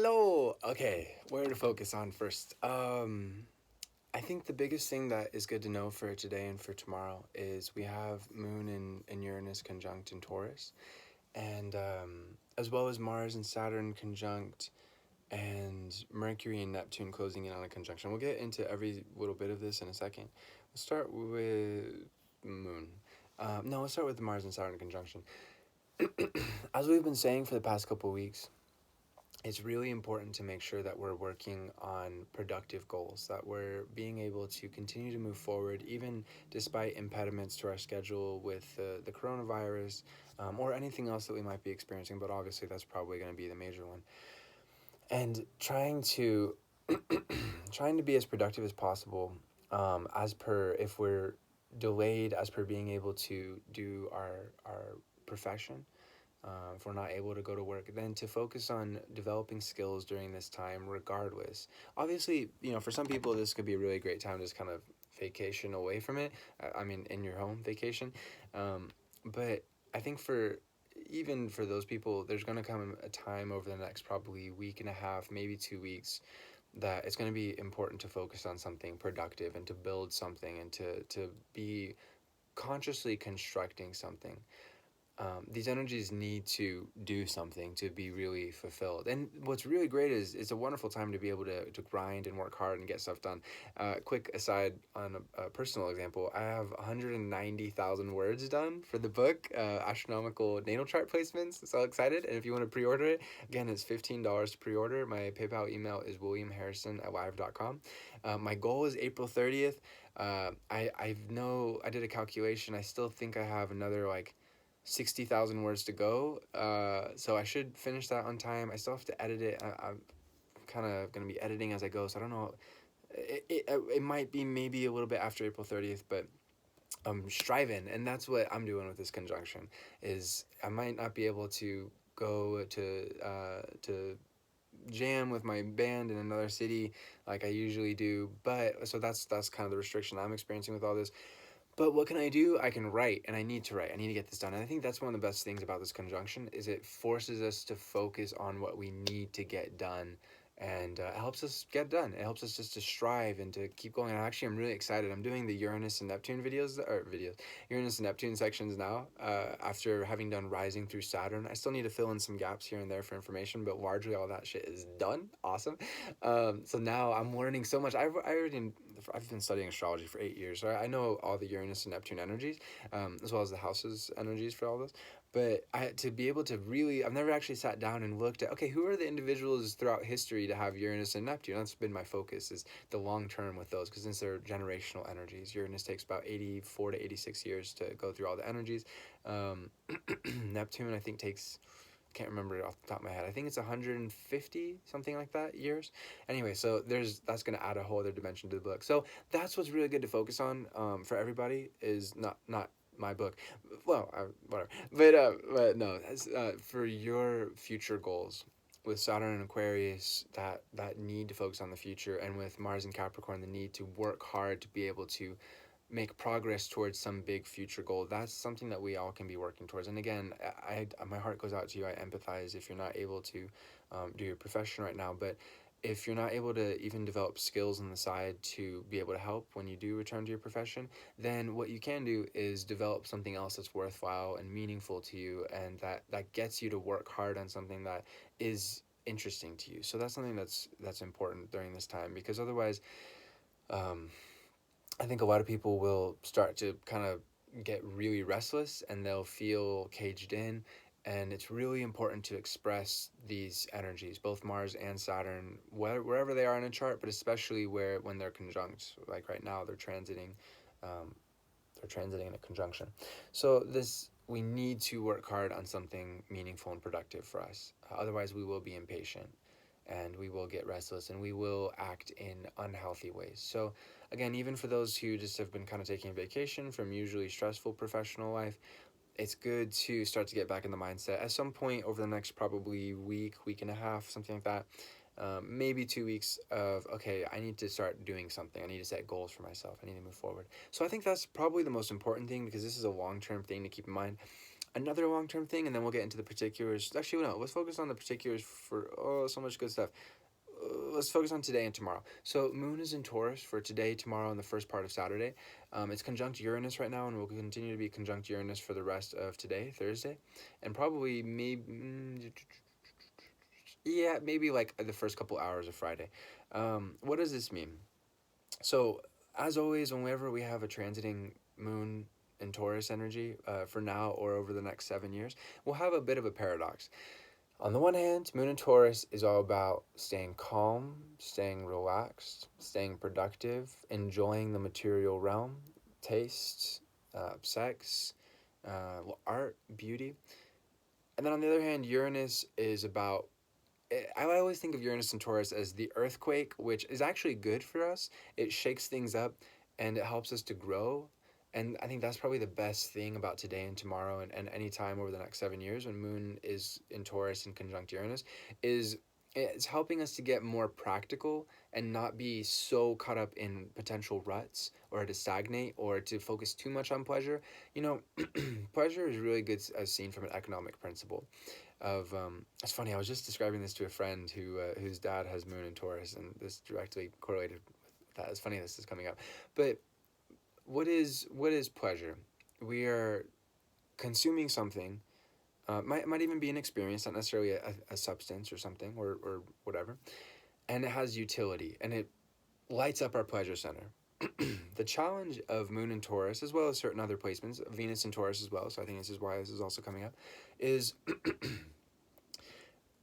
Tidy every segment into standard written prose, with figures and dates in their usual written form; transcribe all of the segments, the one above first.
Hello. Okay, where to focus on first? I think the biggest thing that is good to know for today and for tomorrow is we have Moon and Uranus conjunct in Taurus, and as well as Mars and Saturn conjunct, and Mercury and Neptune closing in on a conjunction. We'll get into every little bit of this in a second. We'll start with Moon. No, let's start with the Mars and Saturn conjunction. As we've been saying for the past couple of weeks, it's really important to make sure that we're working on productive goals, that we're being able to continue to move forward, even despite impediments to our schedule with the coronavirus or anything else that we might be experiencing. But obviously, that's probably going to be the major one. And trying to be as productive as possible, as per if we're delayed, as per being able to do our profession, if we're not able to go to work, then to focus on developing skills during this time regardless. Obviously, for some people this could be a really great time to just kind of vacation away from it. I mean, in your home vacation. But I think even for those people, there's going to come a time over the next probably week and a half, maybe 2 weeks, that it's going to be important to focus on something productive and to build something and to be consciously constructing something. These energies need to do something to be really fulfilled. And what's really great is it's a wonderful time to be able to grind and work hard and get stuff done. Quick aside on a personal example, I have 190,000 words done for the book, Astronomical Natal Chart Placements. So excited. And if you want to pre-order it, again, it's $15 to pre-order. My PayPal email is williamharrison@live.com. My goal is April 30th. I did a calculation. I still think I have another 60,000 words to go. So I should finish that on time. I still have to edit it. I'm kind of going to be editing as I go. So I don't know. It might be maybe a little bit after April 30th, but I'm striving. And that's what I'm doing with this conjunction is I might not be able to go to jam with my band in another city like I usually do. But so that's kind of the restriction I'm experiencing with all this. But what can I do? I can write, and I need to write. I need to get this done. And I think that's one of the best things about this conjunction is it forces us to focus on what we need to get done, and it helps us get done. It helps us just to strive and to keep going. And actually, I'm really excited. I'm doing the Uranus and Neptune Uranus and Neptune sections now. After having done Rising through Saturn, I still need to fill in some gaps here and there for information, but largely all that shit is done. Awesome. So now I'm learning so much. I've been studying astrology for 8 years, so I know all the Uranus and Neptune energies, as well as the houses energies for all this. But to be able to really, I've never actually sat down and looked at, okay, who are the individuals throughout history to have Uranus and Neptune? That's been my focus, is the long term with those, because since they're generational energies, Uranus takes about 84 to 86 years to go through all the energies. Neptune, I think, takes, can't remember it off the top of my head. I think it's 150, something like that, years. Anyway, so that's going to add a whole other dimension to the book. So that's what's really good to focus on, for everybody, is not my book. Well, whatever. But no, for your future goals with Saturn and Aquarius, that need to focus on the future, and with Mars and Capricorn, the need to work hard to be able to make progress towards some big future goal. That's something that we all can be working towards. And again, my heart goes out to you. I empathize if you're not able to do your profession right now, but if you're not able to even develop skills on the side to be able to help when you do return to your profession, then what you can do is develop something else that's worthwhile and meaningful to you, and that gets you to work hard on something that is interesting to you. So that's something that's important during this time, because otherwise, um, I think a lot of people will start to kind of get really restless and they'll feel caged in. And it's really important to express these energies, both Mars and Saturn, wherever they are in a chart, but especially when they're conjunct. Like right now, um, they're transiting in a conjunction. So we need to work hard on something meaningful and productive for us. Otherwise, we will be impatient, and we will get restless, and we will act in unhealthy ways. So again, even for those who just have been kind of taking a vacation from usually stressful professional life, it's good to start to get back in the mindset at some point over the next probably week and a half, something like that. Maybe 2 weeks of, okay, I need to start doing something. I need to set goals for myself. I need to move forward. So I think that's probably the most important thing, because this is a long-term thing to keep in mind. another long-term thing, and then we'll get into the particulars. Actually, no, let's focus on the particulars for, so much good stuff. Let's focus on today and tomorrow. So Moon is in Taurus for today, tomorrow, and the first part of Saturday. It's conjunct Uranus right now, and will continue to be conjunct Uranus for the rest of today, Thursday, and probably maybe, yeah, maybe like the first couple hours of Friday. What does this mean? So, as always, whenever we have a transiting Moon in Taurus energy, for now or over the next 7 years, we'll have a bit of a paradox. On the one hand, Moon in Taurus is all about staying calm, staying relaxed, staying productive, enjoying the material realm, taste, sex, art, beauty. And then on the other hand, Uranus is about, I always think of Uranus and Taurus as the earthquake, which is actually good for us. It shakes things up and it helps us to grow. And I think that's probably the best thing about today and tomorrow and any time over the next 7 years when Moon is in Taurus and conjunct Uranus, is it's helping us to get more practical and not be so caught up in potential ruts or to stagnate or to focus too much on pleasure. You know, pleasure is really good as seen from an economic principle of it's funny, I was just describing this to a friend whose dad has Moon in Taurus, and this directly correlated with that. It's funny this is coming up, but what is pleasure? We are consuming something, might even be an experience, not necessarily a substance or something or whatever, and it has utility and it lights up our pleasure center. The challenge of Moon in Taurus, as well as certain other placements, Venus in Taurus as well, so I think this is why this is also coming up, is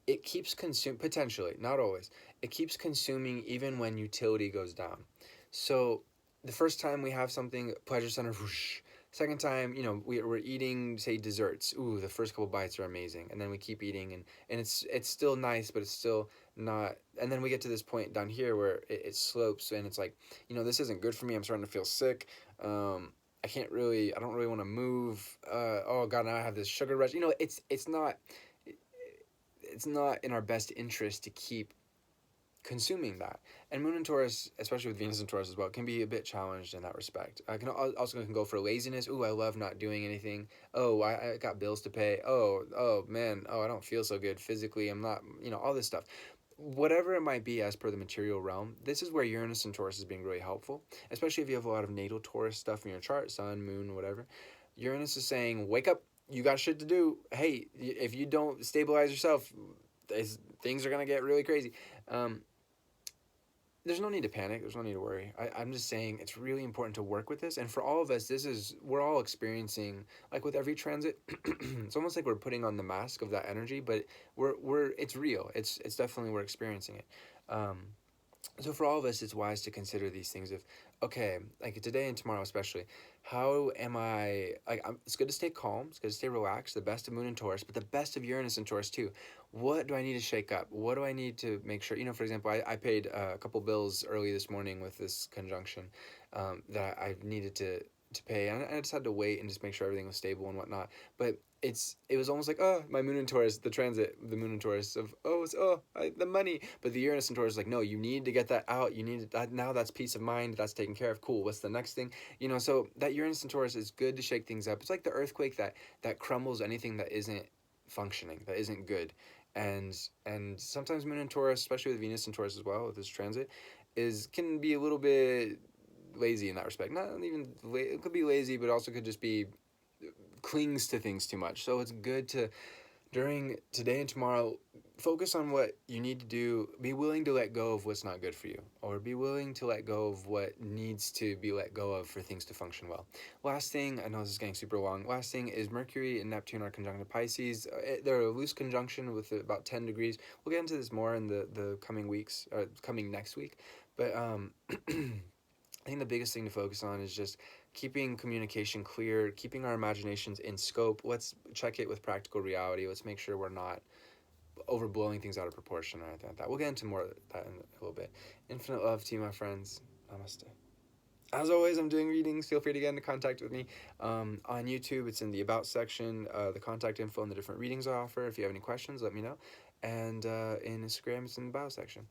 it keeps potentially, not always, it keeps consuming even when utility goes down. So the first time we have something, pleasure center, whoosh. Second time, we're eating, say, desserts. Ooh, the first couple bites are amazing, and then we keep eating, and it's still nice, but it's still not. And then we get to this point down here where it slopes, and it's like, this isn't good for me. I'm starting to feel sick. I don't really want to move. Oh God, now I have this sugar rush. It's not in our best interest to keep consuming that. And Moon and Taurus, especially with Venus and Taurus as well, can be a bit challenged in that respect. I can also can go for laziness. Ooh, I love not doing anything. Oh, I got bills to pay. Oh man. Oh, I don't feel so good physically. I'm not, all this stuff. Whatever it might be as per the material realm, this is where Uranus and Taurus is being really helpful, especially if you have a lot of natal Taurus stuff in your chart, sun, moon, whatever. Uranus is saying, wake up, you got shit to do. Hey, if you don't stabilize yourself, things are going to get really crazy. There's no need to panic. There's no need to worry. I'm just saying it's really important to work with this. And for all of us, we're all experiencing, like with every transit, it's almost like we're putting on the mask of that energy, but it's real. It's definitely, we're experiencing it. So for all of us, it's wise to consider these things of, okay, like today and tomorrow especially, how am I, it's good to stay calm, it's good to stay relaxed, the best of Moon and Taurus, but the best of Uranus and Taurus too. What do I need to shake up? What do I need to make sure, for example, I paid a couple bills early this morning with this conjunction that I needed to pay, and I just had to wait and just make sure everything was stable and whatnot. But it was almost like, oh, my Moon and Taurus, the transit, the Moon and Taurus of, the money. But the Uranus and Taurus is like, no, you need to get that out. You need that now. That's peace of mind. That's taken care of. Cool. What's the next thing? So that Uranus and Taurus is good to shake things up. It's like the earthquake that crumbles anything that isn't functioning, that isn't good. And sometimes Moon and Taurus, especially with Venus and Taurus as well, with this transit, can be a little bit lazy in that respect. Not even it could be lazy, but also could just be clings to things too much. So it's good to, during today and tomorrow, focus on what you need to do. Be willing to let go of what's not good for you, or be willing to let go of what needs to be let go of for things to function well. Last thing, I know this is getting super long. Last thing is Mercury and Neptune are conjunct to Pisces. They're a loose conjunction with about 10 degrees. We'll get into this more in the coming weeks, or coming next week. But I think the biggest thing to focus on is just keeping communication clear, keeping our imaginations in scope. Let's check it with practical reality. Let's make sure we're not overblowing things out of proportion or anything like that. We'll get into more of that in a little bit. Infinite love to you, my friends. Namaste. As always, I'm doing readings. Feel free to get into contact with me. On YouTube, it's in the About section, the contact info and the different readings I offer. If you have any questions, let me know. And in Instagram, it's in the About section.